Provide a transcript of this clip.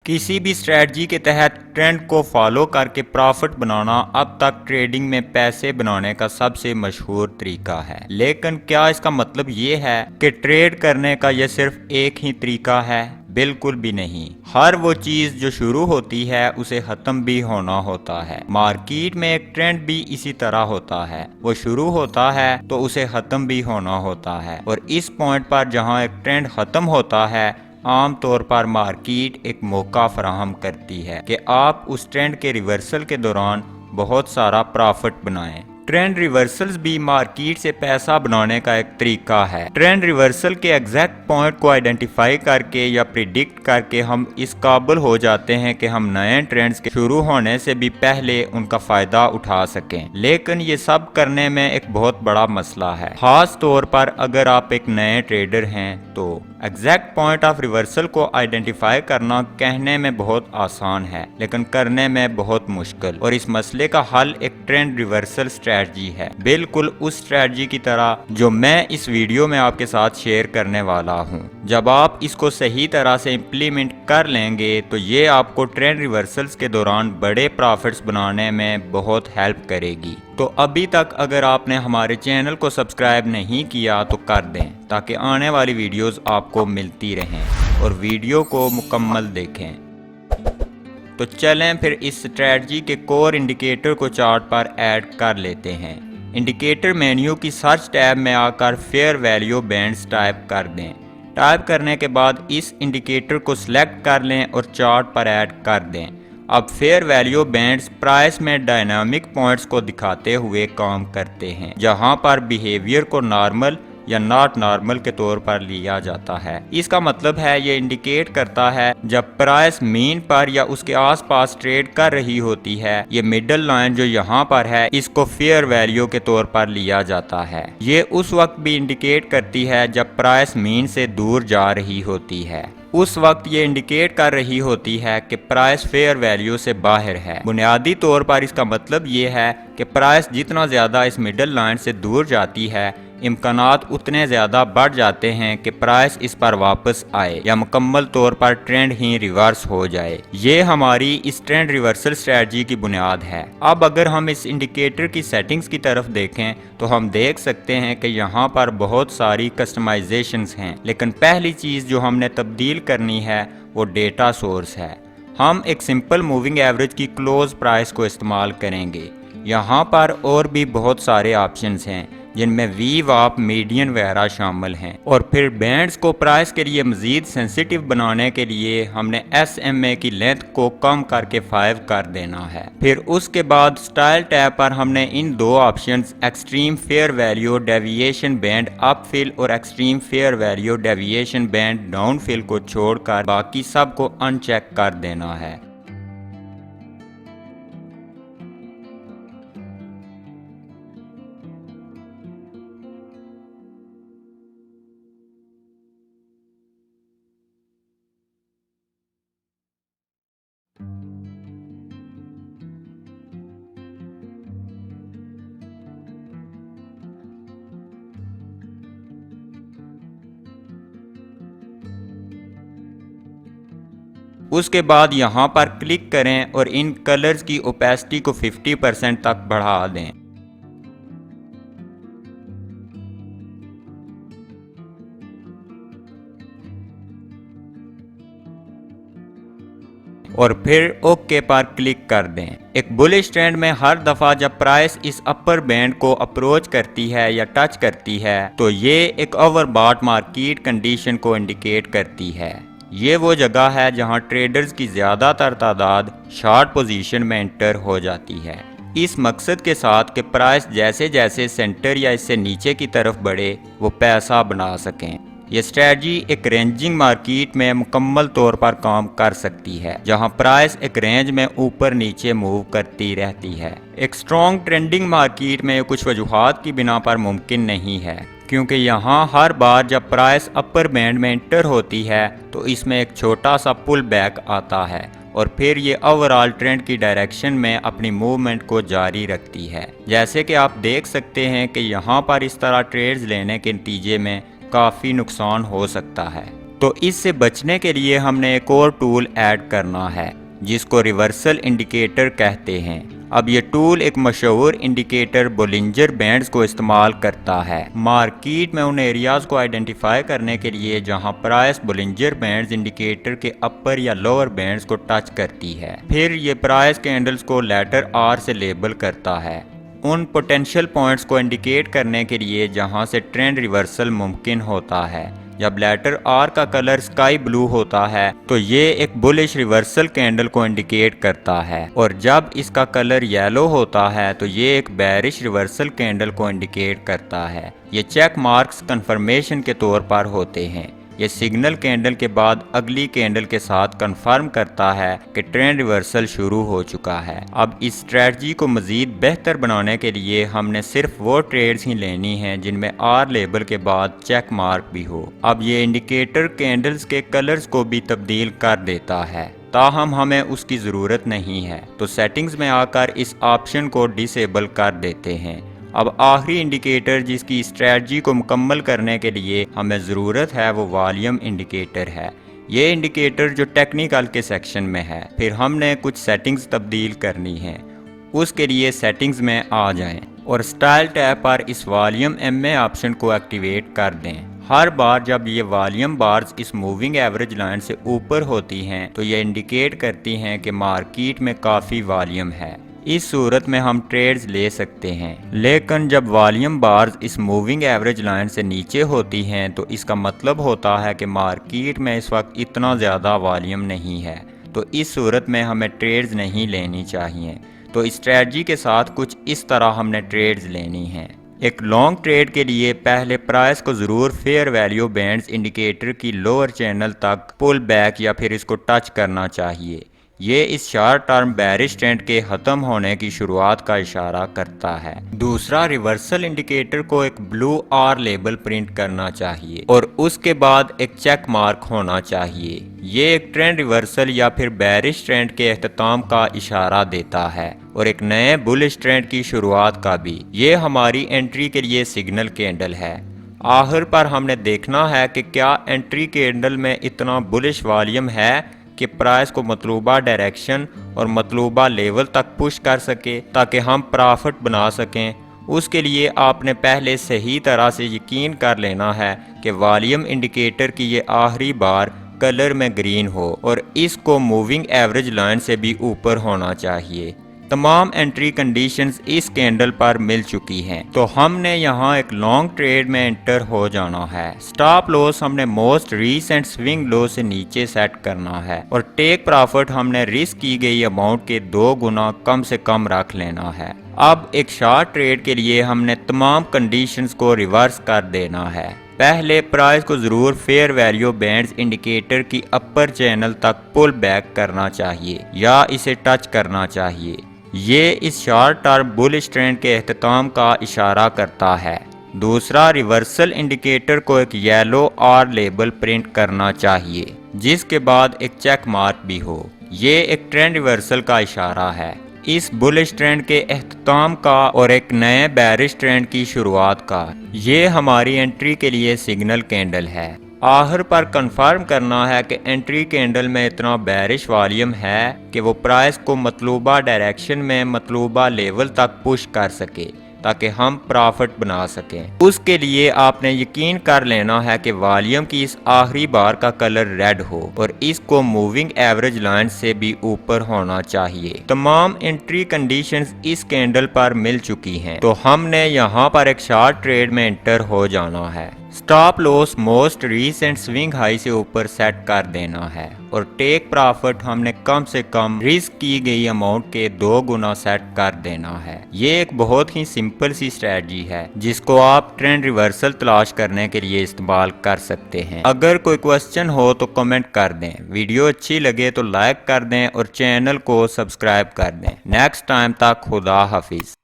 किसी भी स्ट्रेटजी के तहत ट्रेंड को फॉलो करके प्रॉफिट बनाना अब तक ट्रेडिंग में पैसे बनाने का सबसे मशहूर तरीका है। लेकिन क्या इसका मतलब ये है कि ट्रेड करने का यह सिर्फ एक ही तरीका है? बिल्कुल भी नहीं। हर वो चीज जो शुरू होती है उसे खत्म भी होना होता है। मार्केट में एक ट्रेंड भी इसी तरह होता है, वो शुरू होता है तो उसे खत्म भी होना होता है। और इस पॉइंट पर जहाँ एक ट्रेंड खत्म होता है, आम तौर पर मार्केट एक मौका फराहम करती है कि आप उस ट्रेंड के रिवर्सल के दौरान बहुत सारा प्रॉफिट बनाएं। ट्रेंड रिवर्सल्स भी मार्केट से पैसा बनाने का एक तरीका है। ट्रेंड रिवर्सल के एग्जैक्ट पॉइंट को आइडेंटिफाई करके या प्रिडिक्ट करके हम इस काबिल हो जाते हैं कि हम नए ट्रेंड्स के शुरू होने से भी पहले उनका फायदा उठा सकें। लेकिन ये सब करने में एक बहुत बड़ा मसला है, खास तौर पर अगर आप एक नए ट्रेडर हैं तो एग्जैक्ट पॉइंट ऑफ रिवर्सल को आइडेंटिफाई करना कहने में बहुत आसान है लेकिन करने में बहुत मुश्किल। और इस मसले का हल एक ट्रेंड रिवर्सल स्ट्रेटजी है, बिल्कुल उस स्ट्रेटजी की तरह जो मैं इस वीडियो में आपके साथ शेयर करने वाला हूँ। जब आप इसको सही तरह से इम्प्लीमेंट कर लेंगे तो ये आपको ट्रेंड रिवर्सल्स के दौरान बड़े प्रॉफिट्स बनाने में बहुत हेल्प करेगी। तो अभी तक अगर आपने हमारे चैनल को सब्सक्राइब नहीं किया तो कर दें ताकि आने वाली वीडियोस आपको मिलती रहें और वीडियो को मुकम्मल देखें। तो चलें फिर इस स्ट्रेटजी के कोर इंडिकेटर को चार्ट पर ऐड कर लेते हैं। इंडिकेटर मेन्यू की सर्च टैब में आकर फेयर वैल्यू बैंड्स टाइप कर दें। टाइप करने के बाद इस इंडिकेटर को सिलेक्ट कर लें और चार्ट पर ऐड कर दें। अब फेयर वैल्यू बैंड्स प्राइस में डायनामिक पॉइंट्स को दिखाते हुए काम करते हैं, जहां पर बिहेवियर को नॉर्मल या नॉट नॉर्मल के तौर पर लिया जाता है। इसका मतलब है ये इंडिकेट करता है जब प्राइस मीन पर या उसके आसपास ट्रेड कर रही होती है। ये मिडल लाइन जो यहाँ पर है इसको फेयर वैल्यू के तौर पर लिया जाता है। ये उस वक्त भी इंडिकेट करती है जब प्राइस मीन से दूर जा रही होती है। उस वक्त ये इंडिकेट कर रही होती है कि प्राइस फेयर वैल्यू से बाहर है। बुनियादी तौर पर इसका मतलब ये है कि प्राइस जितना ज़्यादा इस मिडल लाइन से दूर जाती है, इम्कानात उतने ज़्यादा बढ़ जाते हैं कि प्राइस इस पर वापस आए या मुकम्मल तौर पर ट्रेंड ही रिवर्स हो जाए। ये हमारी इस ट्रेंड रिवर्सल स्ट्रेटजी की बुनियाद है। अब अगर हम इस इंडिकेटर की सेटिंग्स की तरफ देखें तो हम देख सकते हैं कि यहाँ पर बहुत सारी कस्टमाइजेशंस हैं, लेकिन पहली चीज़ जो हमने तब्दील करनी है वो डेटा सोर्स है। हम एक सिंपल मूविंग एवरेज की क्लोज प्राइस को इस्तेमाल करेंगे। यहाँ पर और भी बहुत सारे ऑप्शंस हैं जिनमें वी वाप मीडियन वगैरह शामिल हैं। और फिर बैंड्स को प्राइस के लिए मज़ीद सेंसिटिव बनाने के लिए हमने SMA की लेंथ को कम करके 5 कर देना है। फिर उसके बाद स्टाइल टैब पर हमने इन दो options extreme fair value deviation band up fill और extreme fair value deviation band down fill को छोड़कर बाकी सब को अनचेक कर देना है। उसके बाद यहाँ पर क्लिक करें और इन कलर्स की ओपेसिटी को 50% तक बढ़ा दें। और फिर ओके पर क्लिक कर दें। एक बुलिश ट्रेंड में हर दफा जब प्राइस इस अपर बैंड को अप्रोच करती है या टच करती है तो ये एक ओवरबॉट मार्केट कंडीशन को इंडिकेट करती है। ये वो जगह है जहां ट्रेडर्स की ज़्यादातर तादाद शॉर्ट पोजीशन में एंटर हो जाती है, इस मकसद के साथ कि प्राइस जैसे जैसे सेंटर या इससे नीचे की तरफ बढ़े वो पैसा बना सकें। ये स्ट्रेटजी एक रेंजिंग मार्केट में मुकम्मल तौर पर काम कर सकती है, जहां प्राइस एक रेंज में ऊपर नीचे मूव करती रहती है। एक स्ट्रॉन्ग ट्रेंडिंग मार्केट में कुछ वजूहात की बिना पर मुमकिन नहीं है, क्योंकि यहाँ हर बार जब प्राइस अपर बैंड में एंटर होती है तो इसमें एक छोटा सा पुल बैक आता है और फिर ये ओवरऑल ट्रेंड की डायरेक्शन में अपनी मूवमेंट को जारी रखती है। जैसे कि आप देख सकते हैं कि यहाँ पर इस तरह ट्रेड्स लेने के नतीजे में काफ़ी नुकसान हो सकता है। तो इससे बचने के लिए हमने एक और टूल ऐड करना है जिसको रिवर्सल इंडिकेटर कहते हैं। अब ये टूल एक मशहूर इंडिकेटर बोलिंजर बैंड्स को इस्तेमाल करता है मार्केट में उन एरियाज को आइडेंटिफाई करने के लिए जहां प्राइस बोलिंजर बैंड्स इंडिकेटर के अपर या लोअर बैंड्स को टच करती है। फिर ये प्राइस कैंडल्स को लेटर आर से लेबल करता है उन पोटेंशियल पॉइंट्स को इंडिकेट करने के लिए जहां से ट्रेंड रिवर्सल मुमकिन होता है। जब लेटर आर का कलर स्काई ब्लू होता है तो ये एक बुलिश रिवर्सल कैंडल को इंडिकेट करता है और जब इसका कलर येलो होता है तो ये एक बेरिश रिवर्सल कैंडल को इंडिकेट करता है। ये चेक मार्क्स कंफर्मेशन के तौर पर होते हैं। ये सिग्नल कैंडल के बाद अगली कैंडल के साथ कंफर्म करता है कि ट्रेंड रिवर्सल शुरू हो चुका है। अब इस स्ट्रेटजी को मजीद बेहतर बनाने के लिए हमने सिर्फ वो ट्रेड्स ही लेनी हैं जिनमें आर लेबल के बाद चेक मार्क भी हो। अब ये इंडिकेटर कैंडल्स के कलर्स को भी तब्दील कर देता है ताहम हमें उसकी ज़रूरत नहीं है, तो सेटिंग्स में आकर इस ऑप्शन को डिसेबल कर देते हैं। अब आखिरी इंडिकेटर जिसकी स्ट्रेटजी को मुकम्मल करने के लिए हमें ज़रूरत है वो वॉल्यूम इंडिकेटर है। ये इंडिकेटर जो टेक्निकल के सेक्शन में है। फिर हमने कुछ सेटिंग्स तब्दील करनी है। उसके लिए सेटिंग्स में आ जाएं और स्टाइल टैब पर इस वॉल्यूम MA ऑप्शन को एक्टिवेट कर दें। हर बार जब ये वॉल्यूम बार्स इस मूविंग एवरेज लाइन से ऊपर होती हैं तो ये इंडिकेट करती हैं कि मार्केट में काफ़ी वॉल्यूम है। इस सूरत में हम ट्रेड्स ले सकते हैं, लेकिन जब वॉल्यूम बार्स इस मूविंग एवरेज लाइन से नीचे होती हैं तो इसका मतलब होता है कि मार्केट में इस वक्त इतना ज़्यादा वॉल्यूम नहीं है, तो इस सूरत में हमें ट्रेड्स नहीं लेनी चाहिए। तो इस स्ट्रेटजी के साथ कुछ इस तरह हमने ट्रेड्स लेनी हैं। एक लॉन्ग ट्रेड के लिए पहले प्राइस को ज़रूर फेयर वैल्यू बैंड्स इंडिकेटर की लोअर चैनल तक पुल बैक या फिर इसको टच करना चाहिए। ये इस शॉर्ट टर्म बेरिश ट्रेंड के ख़त्म होने की शुरुआत का इशारा करता है। दूसरा, रिवर्सल इंडिकेटर को एक ब्लू आर लेबल प्रिंट करना चाहिए और उसके बाद एक चेक मार्क होना चाहिए। ये एक ट्रेंड रिवर्सल या फिर बेरिश ट्रेंड के अख्ताम का इशारा देता है और एक नए बुलिश ट्रेंड की शुरुआत का भी। ये हमारी एंट्री के लिए सिग्नल कैंडल है। आखिर पर हमने देखना है कि क्या एंट्री कैंडल में इतना बुलिश वॉल्यूम है कि प्राइस को मतलूबा डायरेक्शन और मतलूबा लेवल तक पुश कर सके ताकि हम प्रॉफिट बना सकें। उसके लिए आपने पहले सही तरह से यकीन कर लेना है कि वॉल्यूम इंडिकेटर की ये आखिरी बार कलर में ग्रीन हो और इसको मूविंग एवरेज लाइन से भी ऊपर होना चाहिए। तमाम एंट्री कंडीशंस इस कैंडल पर मिल चुकी हैं, तो हमने यहाँ एक लॉन्ग ट्रेड में एंटर हो जाना है। स्टॉप लॉस हमने मोस्ट रीसेंट स्विंग लो से नीचे सेट करना है और टेक प्रॉफिट हमने रिस्क की गई अमाउंट के 2 गुना कम से कम रख लेना है। अब एक शॉर्ट ट्रेड के लिए हमने तमाम कंडीशंस को रिवर्स कर देना है। पहले प्राइस को ज़रूर फेयर वैल्यू बैंड्स इंडिकेटर की अपर चैनल तक पुल बैक करना चाहिए या इसे टच करना चाहिए। ये इस शॉर्ट टर्म बुलिश ट्रेंड के अख्ताम का इशारा करता है। दूसरा, रिवर्सल इंडिकेटर को एक येलो आर लेबल प्रिंट करना चाहिए जिसके बाद एक चेक मार्क भी हो। ये एक ट्रेंड रिवर्सल का इशारा है, इस बुलिश ट्रेंड के अख्ताम का और एक नए बेरिश ट्रेंड की शुरुआत का। ये हमारी एंट्री के लिए सिग्नल कैंडल है। आखिर पर कंफर्म करना है कि एंट्री कैंडल में इतना बेरिश वॉल्यूम है कि वो प्राइस को मतलूबा डायरेक्शन में मतलूबा लेवल तक पुश कर सके ताकि हम प्रॉफिट बना सकें। उसके लिए आपने यकीन कर लेना है कि वॉल्यूम की इस आखिरी बार का कलर रेड हो और इसको मूविंग एवरेज लाइन से भी ऊपर होना चाहिए। तमाम एंट्री कंडीशंस इस कैंडल पर मिल चुकी हैं, तो हमने यहाँ पर एक शॉर्ट ट्रेड में एंटर हो जाना है। Stop loss most recent swing high से ऊपर सेट कर देना है और टेक प्रॉफिट हमने कम से कम रिस्क की गई अमाउंट के 2 गुना सेट कर देना है। ये एक बहुत ही सिंपल सी स्ट्रेटजी है जिसको आप ट्रेंड रिवर्सल तलाश करने के लिए इस्तेमाल कर सकते हैं। अगर कोई क्वेश्चन हो तो कमेंट कर दें, वीडियो अच्छी लगे तो लाइक कर दें और चैनल को सब्सक्राइब कर दें। नेक्स्ट टाइम तक खुदा हाफिज।